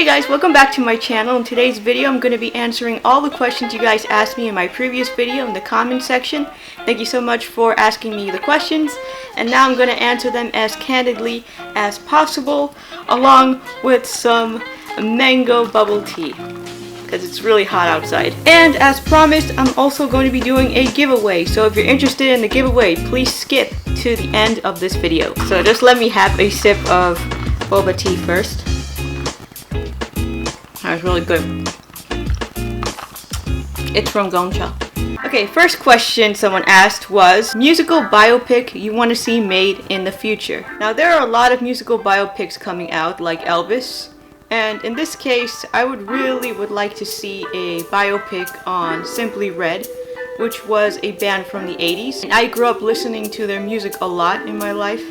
Hey guys, welcome back to my channel. In today's video, I'm going to be answering all the questions you guys asked me in my previous video in the comment section. Thank you so much for asking me the questions, and now I'm going to answer them as candidly as possible, along with some mango bubble tea, because it's really hot outside. And as promised, I'm also going to be doing a giveaway, so if you're interested in the giveaway, please skip to the end of this video. So just let me have a sip of boba tea first. That's really good. It's from Gongcha. Okay, first question someone asked was, musical biopic you want to see made in the future. Now there are a lot of musical biopics coming out, like Elvis. And in this case, I would like to see a biopic on Simply Red, which was a band from the 80s. And I grew up listening to their music a lot in my life,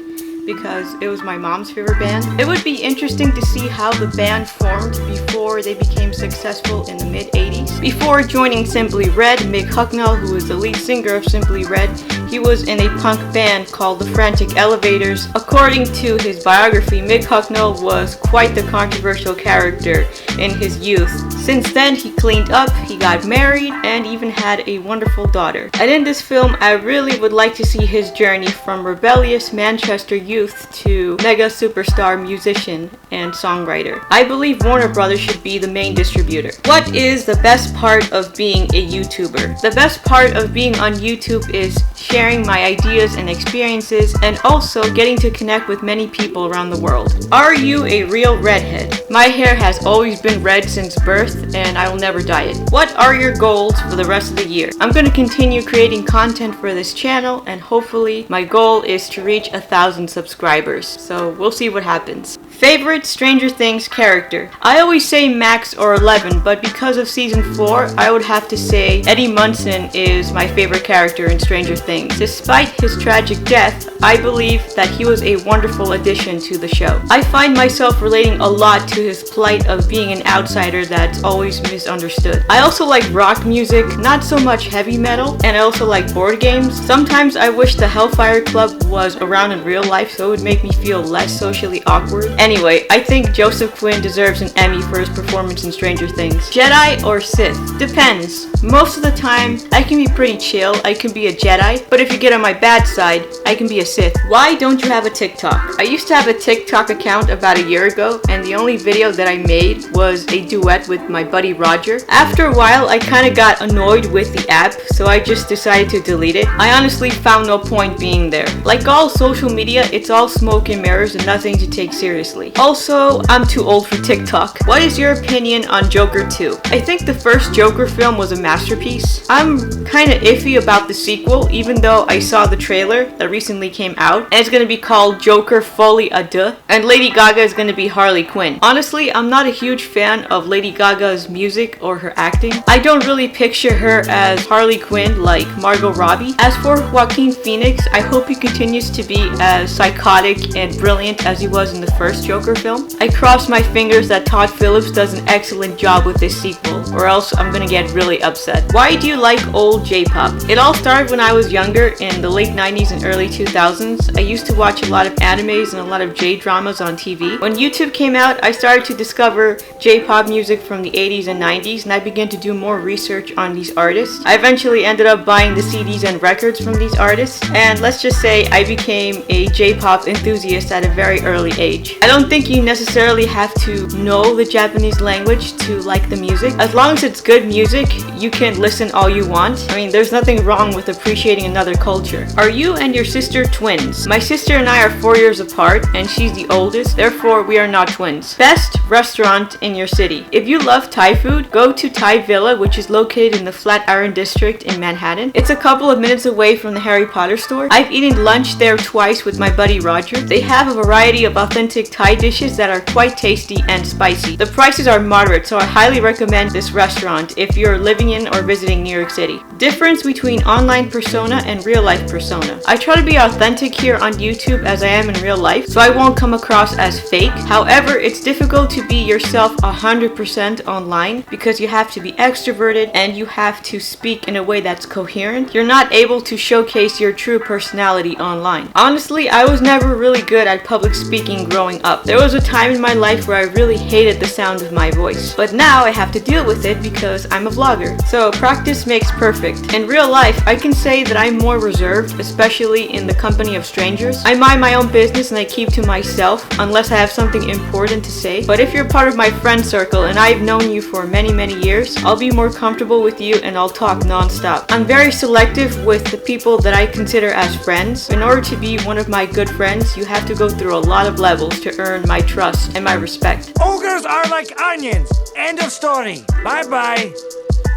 because it was my mom's favorite band. It would be interesting to see how the band formed before they became successful in the mid-80s. Before joining Simply Red, Mick Hucknall, who was the lead singer of Simply Red, he was in a punk band called the Frantic Elevators. According to his biography, Mick Hucknall was quite the controversial character in his youth. Since then, he cleaned up, he got married, and even had a wonderful daughter. And in this film, I really would like to see his journey from rebellious Manchester youth to mega superstar musician and songwriter. I believe Warner Brothers should be the main distributor. What is the best part of being a YouTuber? The best part of being on YouTube is sharing my ideas and experiences, and also getting to connect with many people around the world. Are you a real redhead? My hair has always been red since birth, and I will never dye it. What are your goals for the rest of the year? I'm going to continue creating content for this channel, and hopefully my goal is to reach 1,000 subscribers. So we'll see what happens. Favorite Stranger Things character? I always say Max or 11, but because of season 4, I would have to say Eddie Munson is my favorite character in Stranger Things. Despite his tragic death, I believe that he was a wonderful addition to the show. I find myself relating a lot to his plight of being an outsider that's always misunderstood. I also like rock music, not so much heavy metal, and I also like board games. Sometimes I wish the Hellfire Club was around in real life so it would make me feel less socially awkward. Anyway, I think Joseph Quinn deserves an Emmy for his performance in Stranger Things. Jedi or Sith? Depends. Most of the time, I can be pretty chill. I can be a Jedi, but if you get on my bad side, I can be a Sith. Why don't you have a TikTok? I used to have a TikTok account about a year ago, and the only video that I made was a duet with my buddy Roger. After a while, I kind of got annoyed with the app, so I just decided to delete it. I honestly found no point being there. Like all social media, it's all smoke and mirrors and nothing to take seriously. Also, I'm too old for TikTok. What is your opinion on Joker 2? I think the first Joker film was a masterpiece. I'm kind of iffy about the sequel, even though I saw the trailer that recently came out, and it's going to be called Joker Folie à Deux, and Lady Gaga is going to be Harley Quinn. Honestly, I'm not a huge fan of Lady Gaga's music or her acting. I don't really picture her as Harley Quinn like Margot Robbie. As for Joaquin Phoenix, I hope he continues to be as psychotic and brilliant as he was in the first Joker film. I cross my fingers that Todd Phillips does an excellent job with this sequel, or else I'm gonna get really upset. Why do you like old Jpop? It all started when I was younger in the late 90s and early 2000s. I used to watch a lot of animes and a lot of J-dramas on TV. When YouTube came out, I started to discover J-pop music from the 80s and 90s, and I began to do more research on these artists. I eventually ended up buying the CDs and records from these artists, and let's just say I became a J-pop enthusiast at a very early age. I don't think you necessarily have to know the Japanese language to like the music. As long as it's good music, you can listen all you want. I mean, there's nothing wrong with appreciating another culture. Are you and your sister twins? My sister and I are 4 years apart, and she's the oldest, therefore we are not twins. Best restaurant in your city? If you love Thai food, go to Thai Villa, which is located in the Flatiron District in Manhattan. It's a couple of minutes away from the Harry Potter store. I've eaten lunch there twice with my buddy Roger. They have a variety of authentic Thai dishes that are quite tasty and spicy. The prices are moderate, so I highly recommend this restaurant if you're living in or visiting New York City. Difference between online persona and real life persona. I try to be authentic here on YouTube as I am in real life, so I won't come across as fake. However, it's difficult to be yourself 100% online because you have to be extroverted and you have to speak in a way that's coherent. You're not able to showcase your true personality online. Honestly, I was never really good at public speaking growing up. There was a time in my life where I really hated the sound of my voice, but now I have to deal with it because I'm a vlogger. So practice makes perfect. In real life, I can say that I'm more reserved, especially in the company of strangers. I mind my own business and I keep to myself unless I have something important to say. But if you're part of my friend circle and I've known you for many years, I'll be more comfortable with you and I'll talk non-stop. I'm very selective with the people that I consider as friends. In order to be one of my good friends, you have to go through a lot of levels to earn my trust and my respect. Ogres are like onions. End of story. Bye-bye.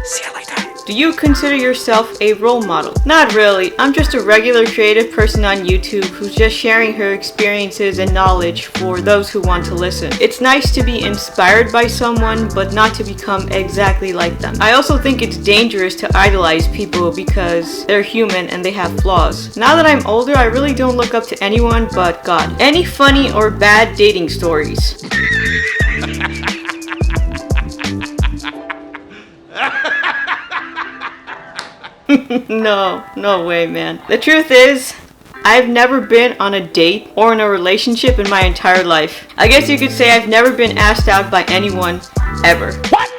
See you later. Do you consider yourself a role model? Not really. I'm just a regular creative person on YouTube who's just sharing her experiences and knowledge for those who want to listen. It's nice to be inspired by someone, but not to become exactly like them. I also think it's dangerous to idolize people because they're human and they have flaws. Now that I'm older, I really don't look up to anyone but God. Any funny or bad dating stories? No way, man. The truth is, I've never been on a date or in a relationship in my entire life. I guess you could say I've never been asked out by anyone, ever. What?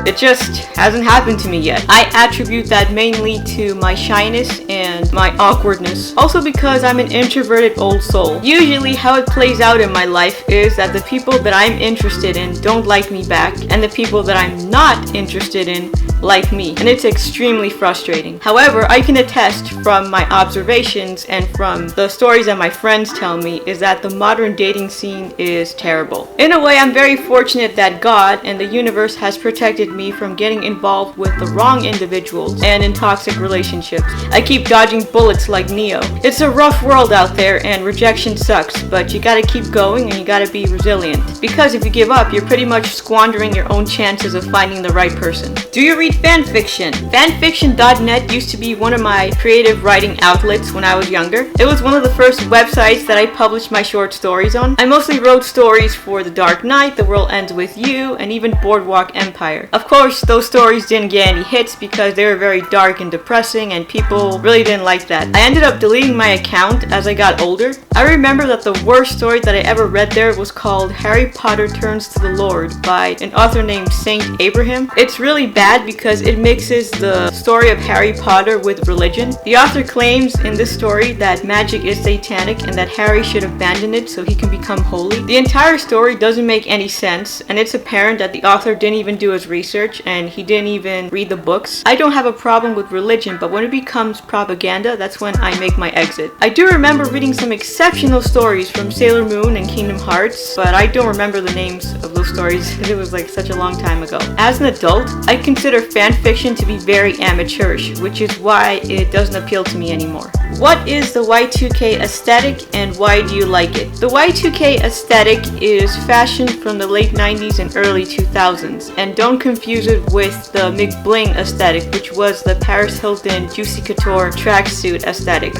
It just hasn't happened to me yet. I attribute that mainly to my shyness and my awkwardness. Also because I'm an introverted old soul. Usually how it plays out in my life is that the people that I'm interested in don't like me back, and the people that I'm not interested in like me, and it's extremely frustrating. However, I can attest from my observations and from the stories that my friends tell me is that the modern dating scene is terrible. In a way, I'm very fortunate that God and the universe has protected me from getting involved with the wrong individuals and in toxic relationships. I keep dodging bullets like Neo. It's a rough world out there and rejection sucks, but you gotta keep going and you gotta be resilient. Because if you give up, you're pretty much squandering your own chances of finding the right person. Do you read fanfiction? Fanfiction.net used to be one of my creative writing outlets when I was younger. It was one of the first websites that I published my short stories on. I mostly wrote stories for The Dark Knight, The World Ends With You, and even Boardwalk Empire. Of course, those stories didn't get any hits because they were very dark and depressing and people really didn't like that. I ended up deleting my account as I got older. I remember that the worst story that I ever read there was called Harry Potter Turns to the Lord by an author named Saint Abraham. It's really bad because it mixes the story of Harry Potter with religion. The author claims in this story that magic is satanic and that Harry should abandon it so he can become holy. The entire story doesn't make any sense, and it's apparent that the author didn't even do his research and he didn't even read the books. I don't have a problem with religion, but when it becomes propaganda, that's when I make my exit. I do remember reading some exceptional stories from Sailor Moon and Kingdom Hearts, but I don't remember the names of those stories because it was like such a long time ago. As an adult, I consider fanfiction to be very amateurish, which is why it doesn't appeal to me anymore. What is the Y2K aesthetic and why do you like it? The Y2K aesthetic is fashion from the late 90s and early 2000s, and don't confuse it with the McBling aesthetic, which was the Paris Hilton Juicy Couture tracksuit aesthetic.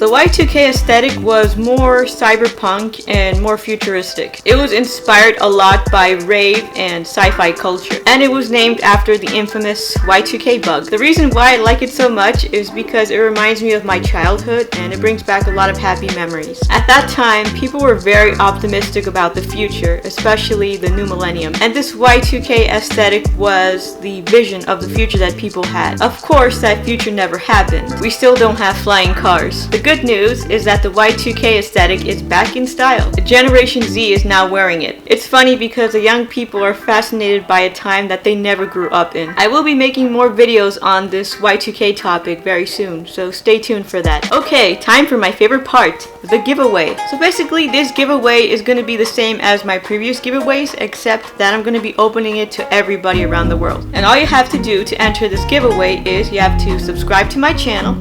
The Y2K aesthetic was more cyberpunk and more futuristic. It was inspired a lot by rave and sci-fi culture, and it was named after the infamous Y2K bug. The reason why I like it so much is because it reminds me of my childhood and it brings back a lot of happy memories. At that time, people were very optimistic about the future, especially the new millennium, and this Y2K aesthetic was the vision of the future that people had. Of course, that future never happened. We still don't have flying cars. The good news is that the Y2K aesthetic is back in style. The Generation Z is now wearing it. It's funny because the young people are fascinated by a time that they never grew up in. I will be making more videos on this Y2K topic very soon, so stay tuned for that. Okay, time for my favorite part, the giveaway. So basically, this giveaway is going to be the same as my previous giveaways, except that I'm going to be opening it to everybody around the world. And all you have to do to enter this giveaway is you have to subscribe to my channel,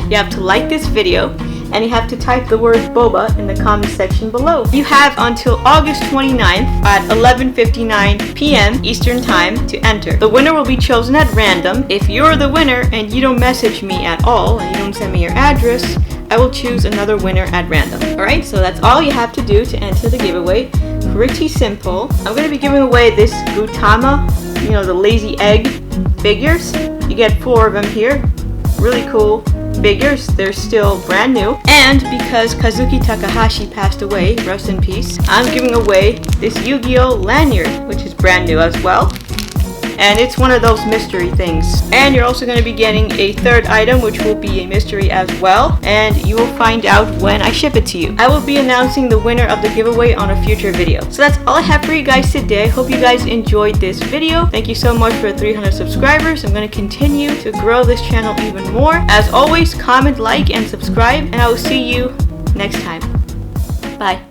you have to like this video, and you have to type the word BOBA in the comment section below. You have until August 29th at 11:59 p.m. Eastern Time to enter. The winner will be chosen at random. If you're the winner and you don't message me at all and you don't send me your address, I will choose another winner at random. Alright, so that's all you have to do to enter the giveaway. Pretty simple. I'm going to be giving away this Gutama, the lazy egg figures. You get 4 of them here. Really cool figures. They're still brand new. And because Kazuki Takahashi passed away, rest in peace, I'm giving away this Yu-Gi-Oh! Lanyard, which is brand new as well. And it's one of those mystery things. And you're also going to be getting a third item, which will be a mystery as well. And you will find out when I ship it to you. I will be announcing the winner of the giveaway on a future video. So that's all I have for you guys today. I hope you guys enjoyed this video. Thank you so much for 300 subscribers. I'm going to continue to grow this channel even more. As always, comment, like, and subscribe. And I will see you next time. Bye.